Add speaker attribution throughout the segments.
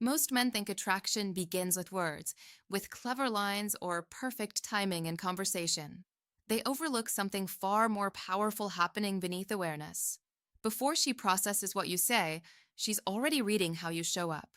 Speaker 1: Most men think attraction begins with words, with clever lines or perfect timing in conversation. They overlook something far more powerful happening beneath awareness. Before she processes what you say, she's already reading how you show up.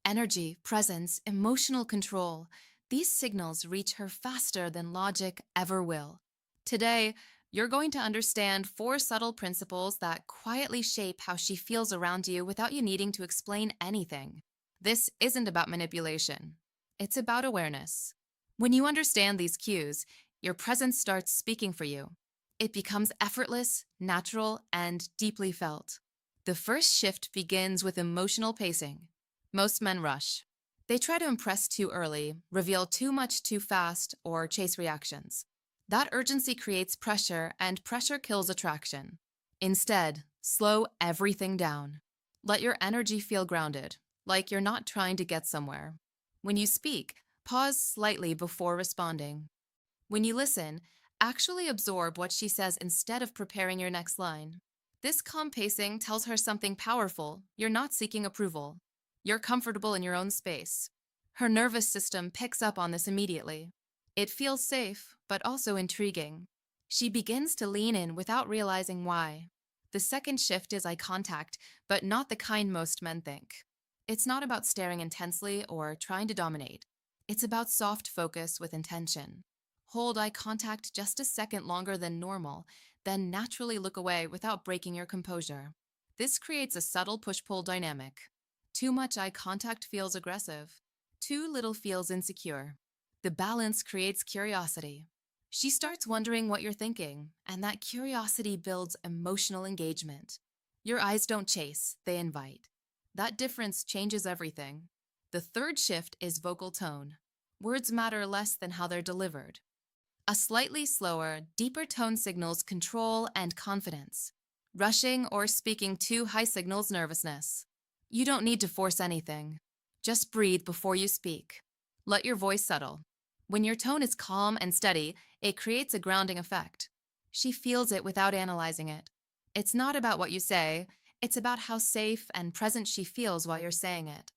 Speaker 1: Energy, presence, emotional control. These signals reach her faster than logic ever will. Today, you're going to understand four subtle principles that quietly shape how she feels around you without you needing to explain anything. This isn't about manipulation. It's about awareness. When you understand these cues, your presence starts speaking for you. It becomes effortless, natural, and deeply felt. The first shift begins with emotional pacing. Most men rush. They try to impress too early, reveal too much too fast, or chase reactions. That urgency creates pressure, and pressure kills attraction. Instead, slow everything down. Let your energy feel grounded, like you're not trying to get somewhere. When you speak, pause slightly before responding. When you listen, actually absorb what she says instead of preparing your next line. This calm pacing tells her something powerful. You're not seeking approval. You're comfortable in your own space. Her nervous system picks up on this immediately. It feels safe, but also intriguing. She begins to lean in without realizing why. The second shift is eye contact, but not the kind most men think. It's not about staring intensely or trying to dominate. It's about soft focus with intention. Hold eye contact just a second longer than normal, then naturally look away without breaking your composure. This creates a subtle push-pull dynamic. Too much eye contact feels aggressive. Too little feels insecure. The balance creates curiosity. She starts wondering what you're thinking, and that curiosity builds emotional engagement. Your eyes don't chase, they invite. That difference changes everything. The third shift is vocal tone. Words matter less than how they're delivered. A slightly slower, deeper tone signals control and confidence. Rushing or speaking too high signals nervousness. You don't need to force anything. Just breathe before you speak. Let your voice settle. When your tone is calm and steady, it creates a grounding effect. She feels it without analyzing it. It's not about what you say, it's about how safe and present she feels while you're saying it.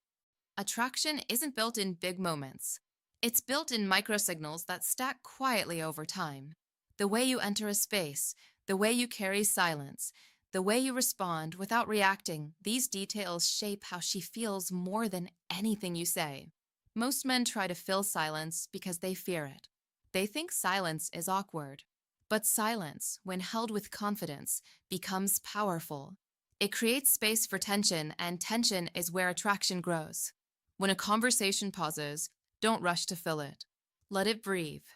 Speaker 1: Attraction isn't built in big moments. It's built in microsignals that stack quietly over time. The way you enter a space, the way you carry silence, the way you respond without reacting, these details shape how she feels more than anything you say. Most men try to fill silence because they fear it. They think silence is awkward. But silence, when held with confidence, becomes powerful. It creates space for tension, and tension is where attraction grows. When a conversation pauses, don't rush to fill it. Let it breathe.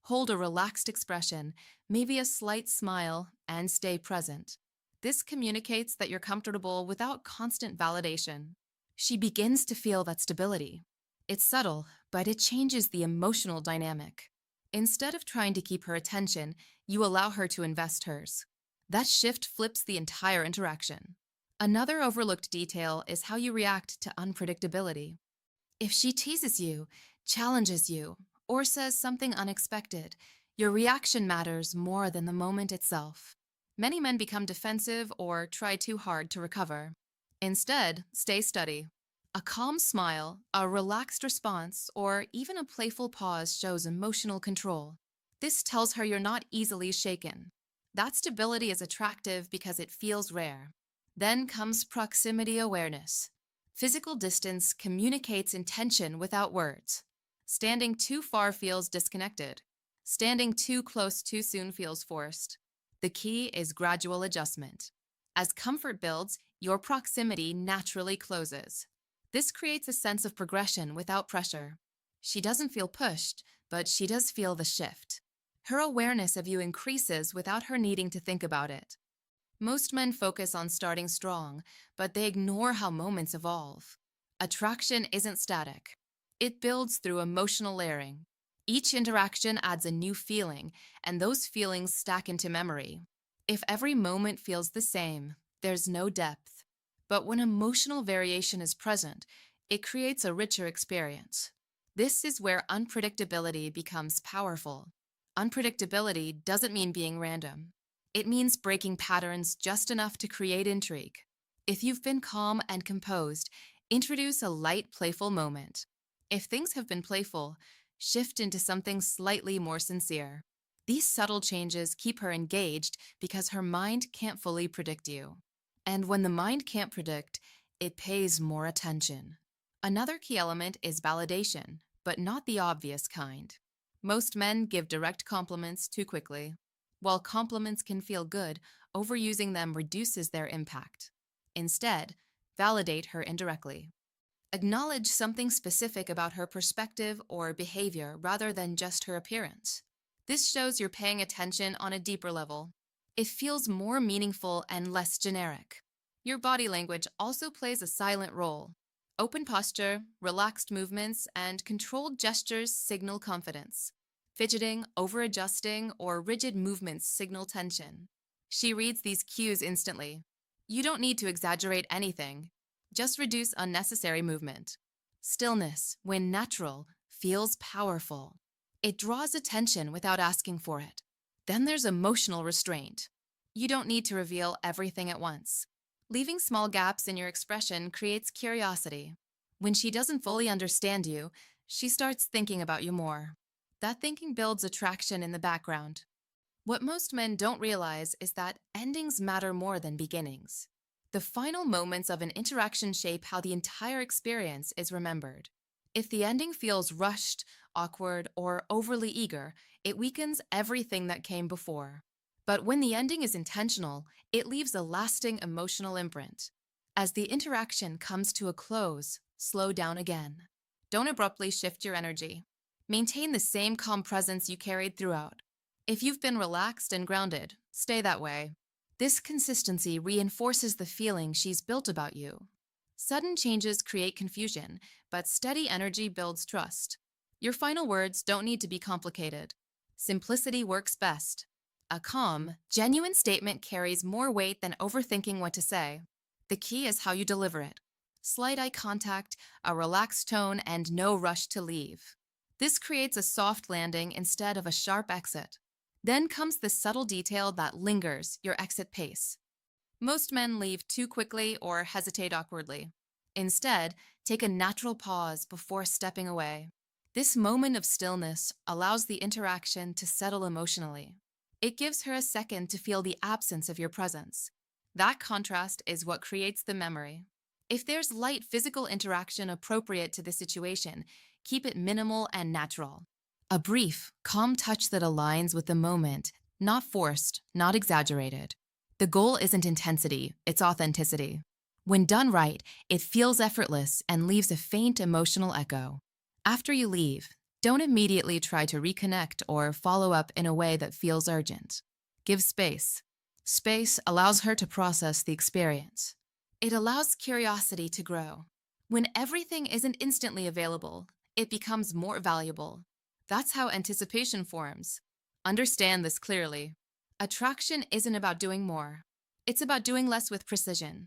Speaker 1: Hold a relaxed expression, maybe a slight smile, and stay present. This communicates that you're comfortable without constant validation. She begins to feel that stability. It's subtle, but it changes the emotional dynamic. Instead of trying to keep her attention, you allow her to invest hers. That shift flips the entire interaction. Another overlooked detail is how you react to unpredictability. If she teases you, challenges you, or says something unexpected, your reaction matters more than the moment itself. Many men become defensive or try too hard to recover. Instead, stay steady. A calm smile, a relaxed response, or even a playful pause shows emotional control. This tells her you're not easily shaken. That stability is attractive because it feels rare. Then comes proximity awareness. Physical distance communicates intention without words. Standing too far feels disconnected. Standing too close too soon feels forced. The key is gradual adjustment. As comfort builds, your proximity naturally closes. This creates a sense of progression without pressure. She doesn't feel pushed, but she does feel the shift. Her awareness of you increases without her needing to think about it. Most men focus on starting strong, but they ignore how moments evolve. Attraction isn't static. It builds through emotional layering. Each interaction adds a new feeling, and those feelings stack into memory. If every moment feels the same, there's no depth. But when emotional variation is present, it creates a richer experience. This is where unpredictability becomes powerful. Unpredictability doesn't mean being random. It means breaking patterns just enough to create intrigue. If you've been calm and composed, Introduce a light, playful moment. If things have been playful, shift into something slightly more sincere. These subtle changes keep her engaged because her mind can't fully predict you. And when the mind can't predict, it pays more attention. Another key element is validation, but not the obvious kind. Most men give direct compliments too quickly. While compliments can feel good, overusing them reduces their impact. Instead, validate her indirectly. Acknowledge something specific about her perspective or behavior rather than just her appearance. This shows you're paying attention on a deeper level. It feels more meaningful and less generic. Your body language also plays a silent role. Open posture, relaxed movements, and controlled gestures signal confidence. Fidgeting, over-adjusting, or rigid movements signal tension. She reads these cues instantly. You don't need to exaggerate anything. Just reduce unnecessary movement. Stillness, when natural, feels powerful. It draws attention without asking for it. Then there's emotional restraint. You don't need to reveal everything at once. Leaving small gaps in your expression creates curiosity. When she doesn't fully understand you, she starts thinking about you more. That thinking builds attraction in the background. What most men don't realize is that endings matter more than beginnings. The final moments of an interaction shape how the entire experience is remembered. If the ending feels rushed, awkward, or overly eager, it weakens everything that came before. But when the ending is intentional, it leaves a lasting emotional imprint. As the interaction comes to a close, slow down again. Don't abruptly shift your energy. Maintain the same calm presence you carried throughout. If you've been relaxed and grounded, stay that way. This consistency reinforces the feeling she's built about you. Sudden changes create confusion, but steady energy builds trust. Your final words don't need to be complicated. Simplicity works best. A calm, genuine statement carries more weight than overthinking what to say. The key is how you deliver it. Slight eye contact, a relaxed tone, and no rush to leave. This creates a soft landing instead of a sharp exit. Then comes the subtle detail that lingers, your exit pace. Most men leave too quickly or hesitate awkwardly. Instead, take a natural pause before stepping away. This moment of stillness allows the interaction to settle emotionally. It gives her a second to feel the absence of your presence. That contrast is what creates the memory. If there's light physical interaction appropriate to the situation, keep it minimal and natural. A brief, calm touch that aligns with the moment, not forced, not exaggerated. The goal isn't intensity, it's authenticity. When done right, it feels effortless and leaves a faint emotional echo. After you leave, don't immediately try to reconnect or follow up in a way that feels urgent. Give space. Space allows her to process the experience. It allows curiosity to grow. When everything isn't instantly available, it becomes more valuable. That's how anticipation forms. Understand this clearly. Attraction isn't about doing more. It's about doing less with precision.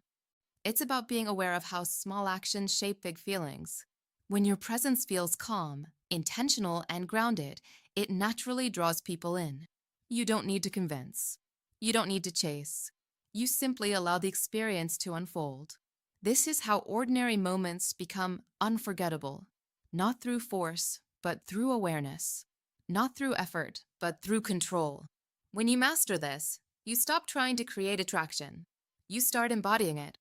Speaker 1: It's about being aware of how small actions shape big feelings. When your presence feels calm, intentional, and grounded, it naturally draws people in. You don't need to convince. You don't need to chase. You simply allow the experience to unfold. This is how ordinary moments become unforgettable, not through force, but through awareness. Not through effort, but through control. When you master this, you stop trying to create attraction. You start embodying it.